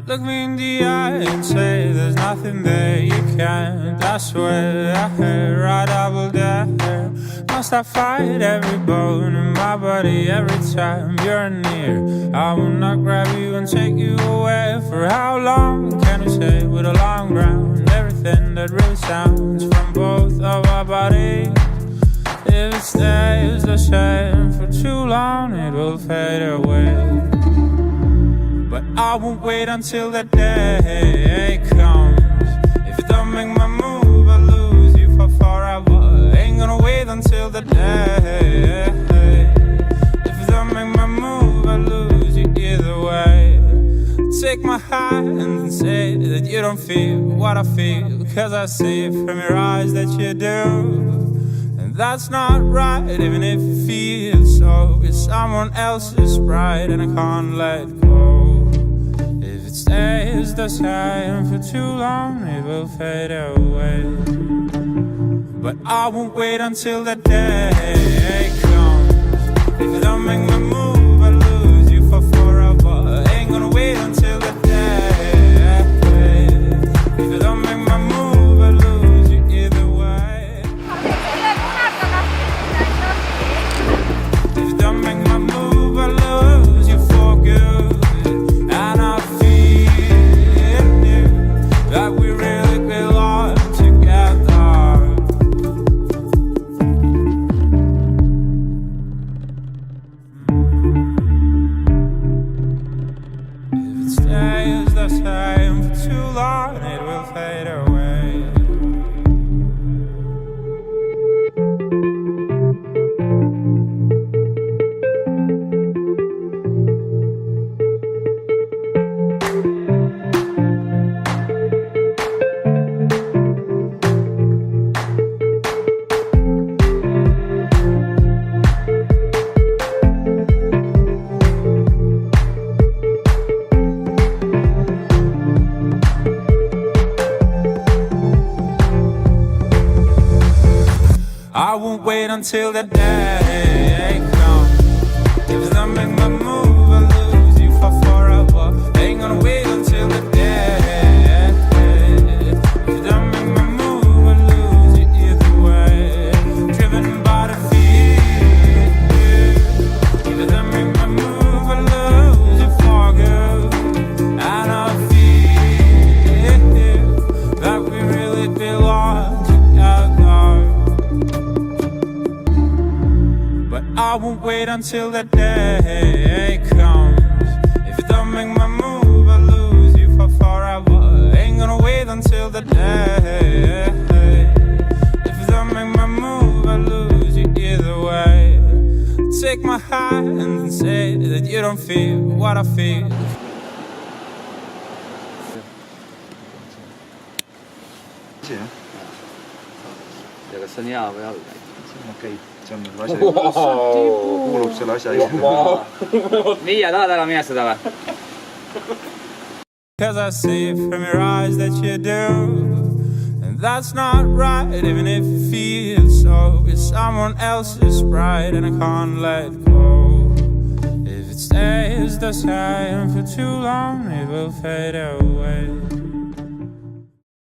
Look me in the eye and say there's nothing there you can't. I swear I heard right double dare. Must I fight every bone in my body every time you're near? I will not grab you and take you away. For how long can we say with a long round? Everything that really sounds from both of our bodies. If it stays the same for too long, it will fade away. But I won't wait until that day comes. If you don't make my move, I lose you for forever. Ain't gonna wait until the day. If you don't make my move, I lose you either way. Take my hand and say that you don't feel what I feel, 'cause I see from your eyes that you do. And that's not right, even if it feels so. It's someone else's pride and I can't let go. Stays the same for too long, it will fade away. But I won't wait until that day comes. If you don't make my move, I lose you for forever. Ain't gonna wait until that day. If you don't make my move, I lose you either way. If you don't make my move, I lose you for good. And I that we really belong together. If it stays the same for too long, it will fade away. I won't wait until that day comes. If you don't make my move, I lose you for forever. Ain't gonna wait until the day. If you don't make my move, I lose you either way. Driven by the fear. If you don't make my move, I lose you for good. And I feel that we really belong together. But I won't wait until that day comes. If you don't make my move, I lose you for forever. Ain't gonna wait until the day. If you don't make my move, I lose you either way. Take my hand and say that you don't feel what I feel. Ja kas see on hea või halb? Okei, see on asja kuulub selle asja juurde. Nii, ja tahad ära minestada või? 'Cause I see from your eyes that you do. And that's not right, even if it feels so. It's someone else's pride and I can't let go. If it stays the same for too long, it will fade away.